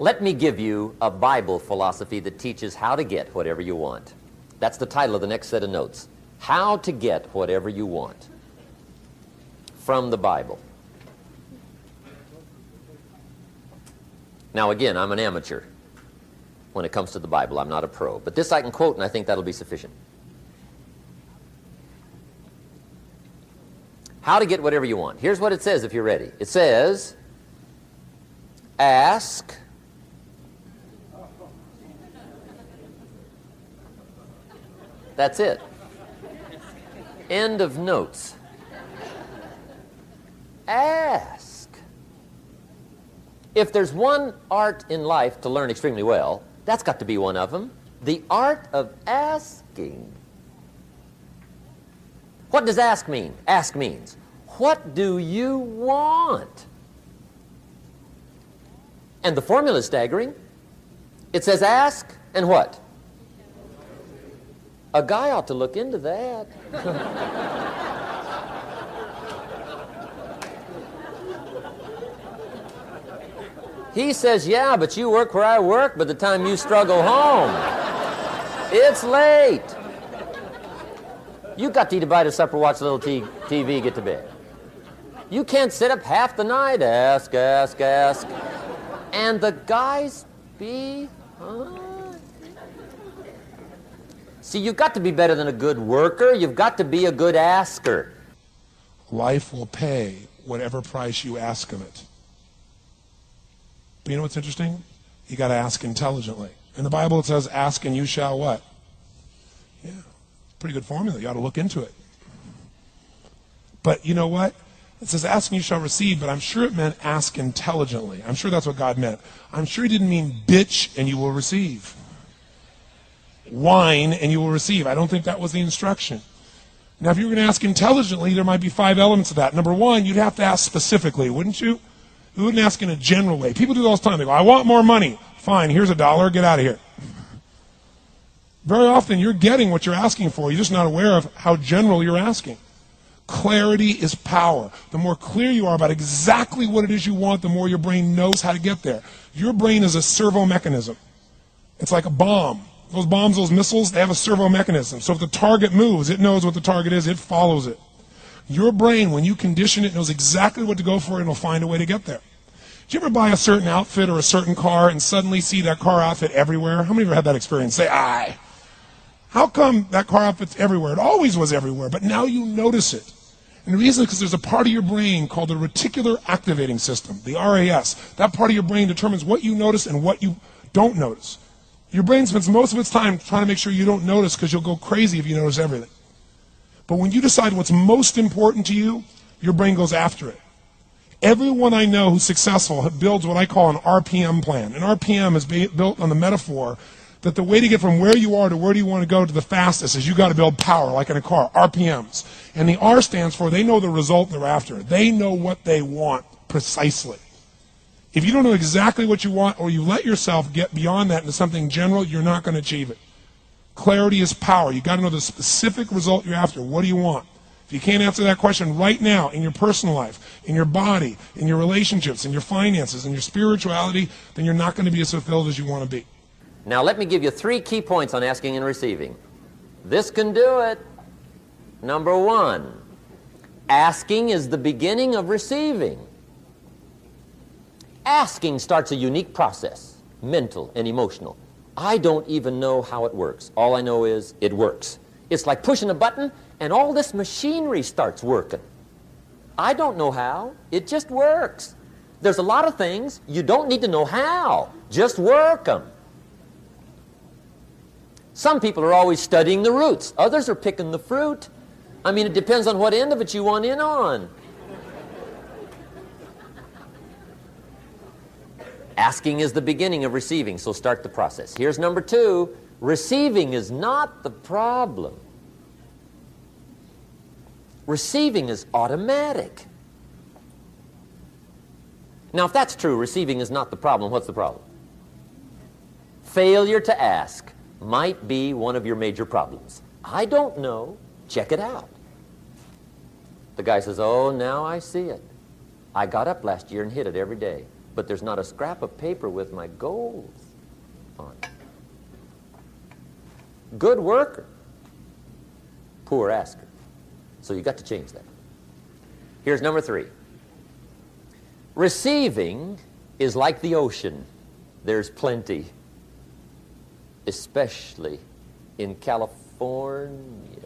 Let me give you a Bible philosophy that teaches how to get whatever you want. That's the title of the next set of notes. How to get whatever you want from the Bible. Now again, I'm an amateur when it comes to the Bible. I'm not a pro. But this I can quote, and I think that'll be sufficient. How to get whatever you want. Here's what it says if you're ready. It says, ask, that's it. End of notes. Ask. If there's one art in life to learn extremely well, that's got to be one of them. The art of asking. What does ask mean? Ask means, what do you want? And the formula is staggering. It says ask and what? A guy ought to look into that. He says, yeah, but you work where I work. By the time you struggle home, it's late. You got to eat a bite of supper, watch a little TV, get to bed. You can't sit up half the night. Ask, ask, ask. And the guys behind. See, you've got to be better than a good worker. You've got to be a good asker. Life will pay whatever price you ask of it. But you know what's interesting? You got to ask intelligently. In the Bible it says, ask and you shall what? Yeah, pretty good formula. You ought to look into it. But you know what? It says, ask and you shall receive, but I'm sure it meant ask intelligently. I'm sure that's what God meant. I'm sure he didn't mean bitch and you will receive. Whine and you will receive. I don't think that was the instruction. Now, if you were going to ask intelligently, there might be 5 elements of that. Number one, you'd have to ask specifically, wouldn't you? You wouldn't ask in a general way. People do it all the time. They go, I want more money. Fine, here's $1. Get out of here. Very often, you're getting what you're asking for. You're just not aware of how general you're asking. Clarity is power. The more clear you are about exactly what it is you want, the more your brain knows how to get there. Your brain is a servo mechanism. It's like a bomb. Those bombs, those missiles, they have a servo mechanism. So if the target moves, it knows what the target is. It follows it. Your brain, when you condition it, knows exactly what to go for and it'll find a way to get there. Did you ever buy a certain outfit or a certain car and suddenly see that car outfit everywhere? How many of you have had that experience? Say, aye. How come that car outfit's everywhere? It always was everywhere, but now you notice it. And the reason is because there's a part of your brain called the reticular activating system, the RAS. That part of your brain determines what you notice and what you don't notice. Your brain spends most of its time trying to make sure you don't notice because you'll go crazy if you notice everything. But when you decide what's most important to you, your brain goes after it. Everyone I know who's successful builds what I call an RPM plan. An RPM is built on the metaphor that the way to get from where you are to where do you want to go to the fastest is you got to build power, like in a car, RPMs. And the R stands for they know the result they're after. They know what they want precisely. If you don't know exactly what you want or you let yourself get beyond that into something general, you're not going to achieve it. Clarity is power. You've got to know the specific result you're after. What do you want? If you can't answer that question right now in your personal life, in your body, in your relationships, in your finances, in your spirituality, then you're not going to be as fulfilled as you want to be. Now let me give you 3 key points on asking and receiving. This can do it. Number 1, asking is the beginning of receiving. Asking starts a unique process, mental and emotional. I don't even know how it works. All I know is it works. It's like pushing a button and all this machinery starts working. I don't know how. It just works. There's a lot of things you don't need to know how. Just work them. Some people are always studying the roots. Others are picking the fruit. I mean, it depends on what end of it you want in on. Asking is the beginning of receiving, so start the process. Here's number 2. Receiving is not the problem. Receiving is automatic. Now, if that's true, receiving is not the problem, what's the problem? Failure to ask might be one of your major problems. I don't know. Check it out. The guy says, oh, now I see it. I got up last year and hit it every day. but there's not a scrap of paper with my goals on it. Good worker, poor asker. So you got to change that. Here's number 3. Receiving is like the ocean. There's plenty, especially in California.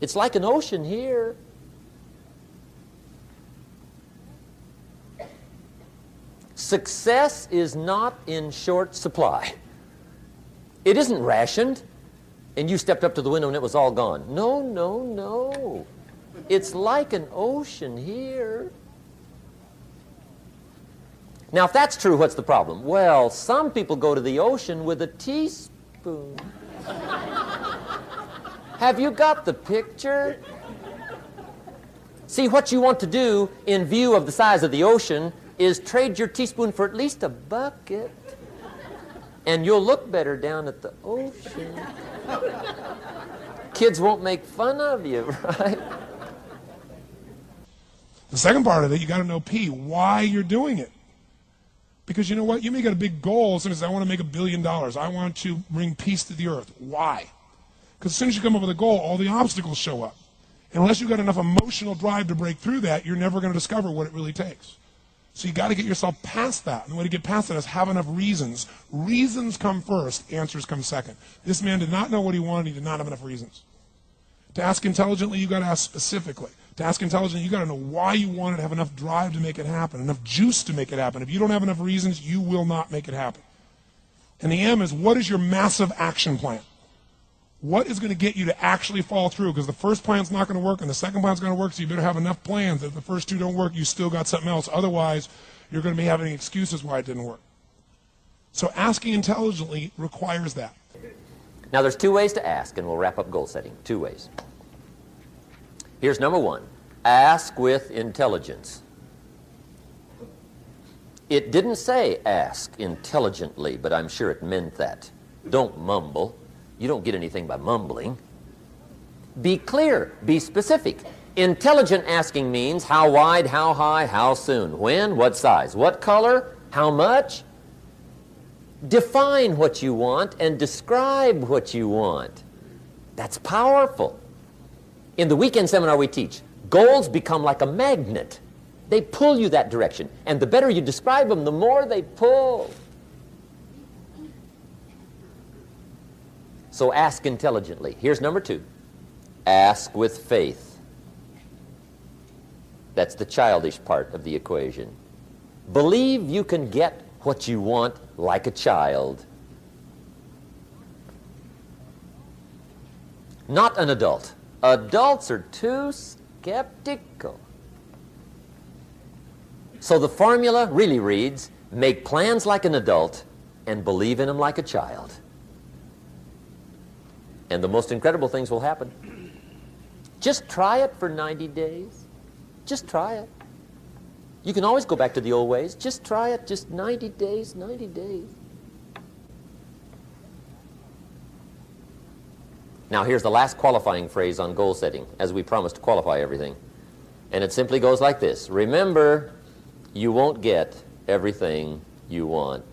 It's like an ocean here. Success is not in short supply. It isn't rationed, and you stepped up to the window and it was all gone. No, no, no. It's like an ocean here. Now, if that's true, what's the problem? Well, some people go to the ocean with a teaspoon. Have you got the picture? See, what you want to do in view of the size of the ocean is trade your teaspoon for at least a bucket, and you'll look better down at the ocean. Kids won't make fun of you, right? The second part of it, you got to know, P, why you're doing it. Because you know what? You may get a big goal as soon as I want to make $1 billion. I want to bring peace to the earth. Why? Because as soon as you come up with a goal, all the obstacles show up. Unless you've got enough emotional drive to break through that, you're never going to discover what it really takes. So you got to get yourself past that. And the way to get past that is have enough reasons. Reasons come first, answers come second. This man did not know what he wanted. He did not have enough reasons. To ask intelligently, you got to ask specifically. To ask intelligently, you got to know why you want it, have enough drive to make it happen, enough juice to make it happen. If you don't have enough reasons, you will not make it happen. And the M is, what is your massive action plan? What is going to get you to actually follow through? Because the first plan's not going to work and the second plan's going to work, so you better have enough plans that if the first two don't work, you still got something else. Otherwise, you're going to be having excuses why it didn't work. So asking intelligently requires that. Now, there's 2 ways to ask, and we'll wrap up goal setting. 2 ways. Here's number 1. Ask with intelligence. It didn't say ask intelligently, but I'm sure it meant that. Don't mumble. You don't get anything by mumbling. Be clear. Be specific. Intelligent asking means how wide, how high, how soon, when, what size, what color, how much. Define what you want and describe what you want. That's powerful. In the weekend seminar we teach, goals become like a magnet. They pull you that direction. And the better you describe them, the more they pull. So ask intelligently. Here's number 2. Ask with faith. That's the childish part of the equation. Believe you can get what you want like a child. Not an adult. Adults are too skeptical. So the formula really reads, make plans like an adult and believe in them like a child. And the most incredible things will happen. Just try it for 90 days. Just try it. You can always go back to the old ways. Just try it, just 90 days, 90 days. Now here's the last qualifying phrase on goal setting, as we promised to qualify everything. And it simply goes like this. Remember, you won't get everything you want.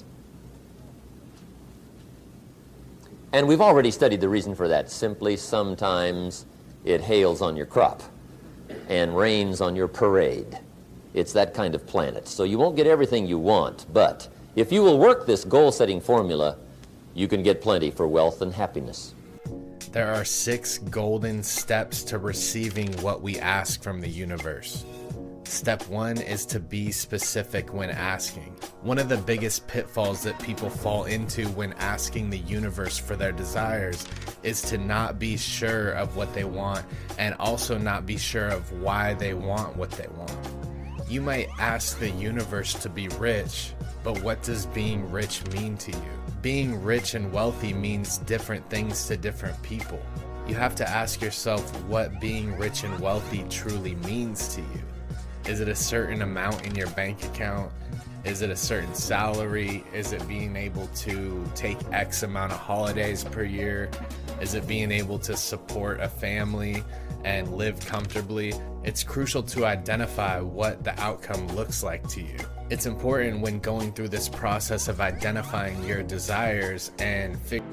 And we've already studied the reason for that. Simply, sometimes it hails on your crop and rains on your parade. It's that kind of planet. So you won't get everything you want, but if you will work this goal-setting formula, you can get plenty for wealth and happiness. There are 6 golden steps to receiving what we ask from the universe. Step 1 is to be specific when asking. One of the biggest pitfalls that people fall into when asking the universe for their desires is to not be sure of what they want and also not be sure of why they want what they want. You might ask the universe to be rich, but what does being rich mean to you? Being rich and wealthy means different things to different people. You have to ask yourself what being rich and wealthy truly means to you. Is it a certain amount in your bank account? Is it a certain salary? Is it being able to take X amount of holidays per year? Is it being able to support a family and live comfortably? It's crucial to identify what the outcome looks like to you. It's important when going through this process of identifying your desires and figuring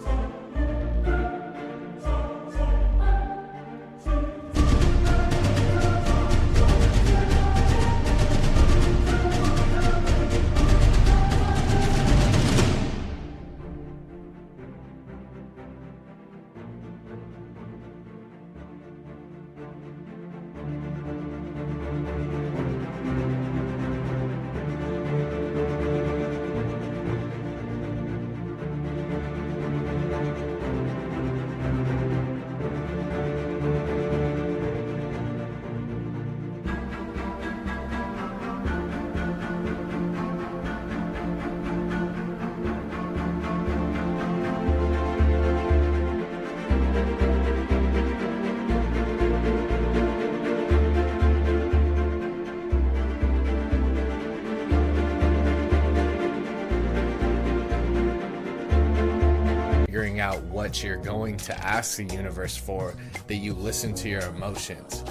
out what you're going to ask the universe for, that you listen to your emotions.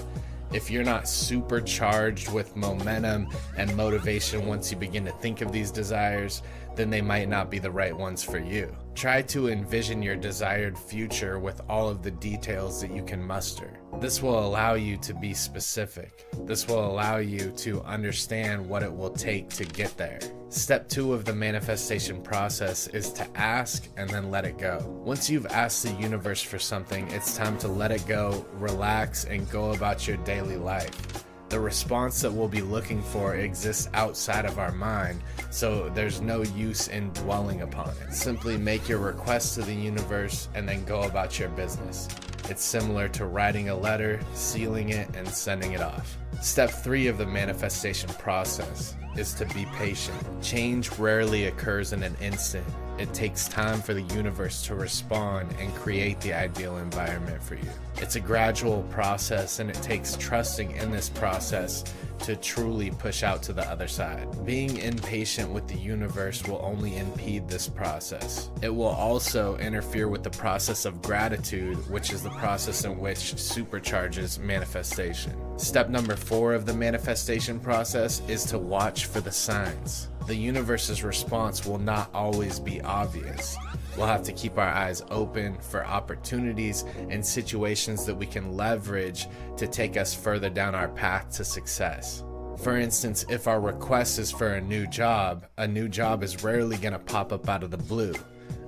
If you're not supercharged with momentum and motivation once you begin to think of these desires, then they might not be the right ones for you. Try to envision your desired future with all of the details that you can muster. This will allow you to be specific. This will allow you to understand what it will take to get there. Step 2 of the manifestation process is to ask and then let it go. Once you've asked the universe for something, it's time to let it go, relax, and go about your daily life. The response that we'll be looking for exists outside of our mind, so there's no use in dwelling upon it. Simply make your request to the universe and then go about your business. It's similar to writing a letter, sealing it, and sending it off. Step 3 of the manifestation process is to be patient. Change rarely occurs in an instant. It takes time for the universe to respond and create the ideal environment for you. It's a gradual process, and it takes trusting in this process to truly push out to the other side. Being impatient with the universe will only impede this process. It will also interfere with the process of gratitude, which is the process in which supercharges manifestation. Step number 4 of the manifestation process is to watch for the signs. The universe's response will not always be obvious. We'll have to keep our eyes open for opportunities and situations that we can leverage to take us further down our path to success. For instance, if our request is for a new job is rarely going to pop up out of the blue.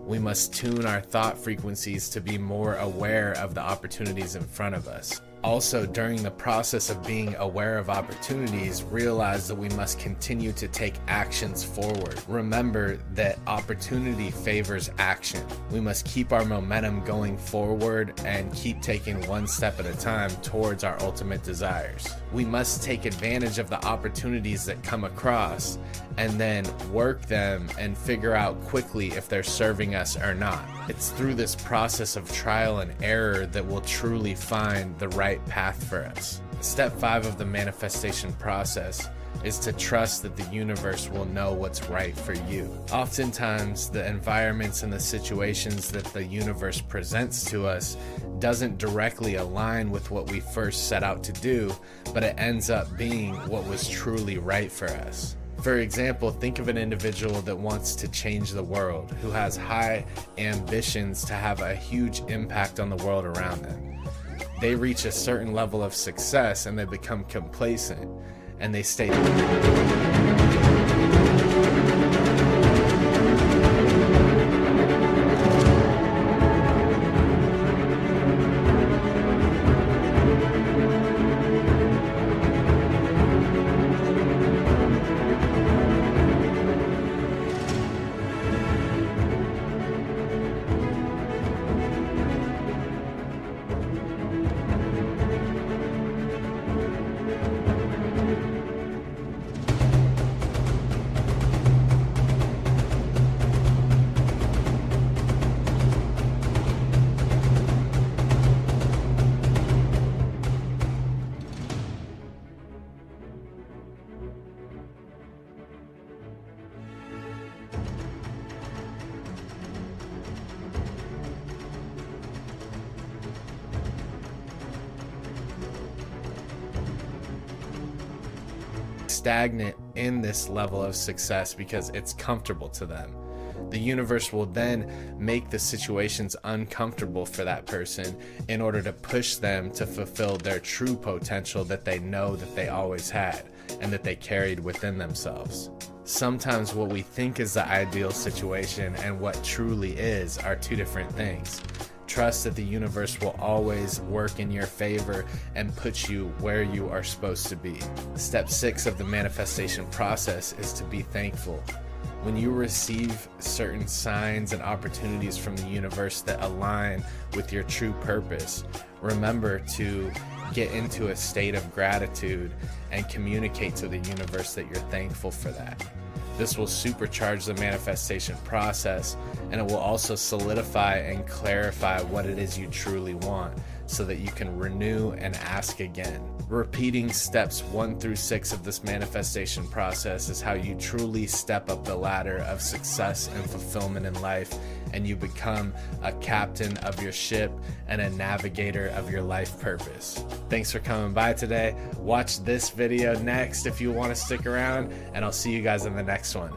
We must tune our thought frequencies to be more aware of the opportunities in front of us. Also, during the process of being aware of opportunities, realize that we must continue to take actions forward. Remember that opportunity favors action. We must keep our momentum going forward and keep taking one step at a time towards our ultimate desires. We must take advantage of the opportunities that come across and then work them and figure out quickly if they're serving us or not. It's through this process of trial and error that we'll truly find the right path for us. Step 5 of the manifestation process is to trust that the universe will know what's right for you. Oftentimes, the environments and the situations that the universe presents to us doesn't directly align with what we first set out to do, but it ends up being what was truly right for us. For example, think of an individual that wants to change the world, who has high ambitions to have a huge impact on the world around them. They reach a certain level of success and they become complacent, and they stay. stagnant in this level of success because it's comfortable to them. The universe will then make the situations uncomfortable for that person in order to push them to fulfill their true potential that they know that they always had and that they carried within themselves. Sometimes what we think is the ideal situation and what truly is are two different things. Trust that the universe will always work in your favor and put you where you are supposed to be. Step 6 of the manifestation process is to be thankful. When you receive certain signs and opportunities from the universe that align with your true purpose, remember to get into a state of gratitude and communicate to the universe that you're thankful for that. This will supercharge the manifestation process, and it will also solidify and clarify what it is you truly want so that you can renew and ask again. Repeating steps 1 through 6 of this manifestation process is how you truly step up the ladder of success and fulfillment in life, and you become a captain of your ship and a navigator of your life purpose. Thanks for coming by today. Watch this video next if you want to stick around, and I'll see you guys in the next one.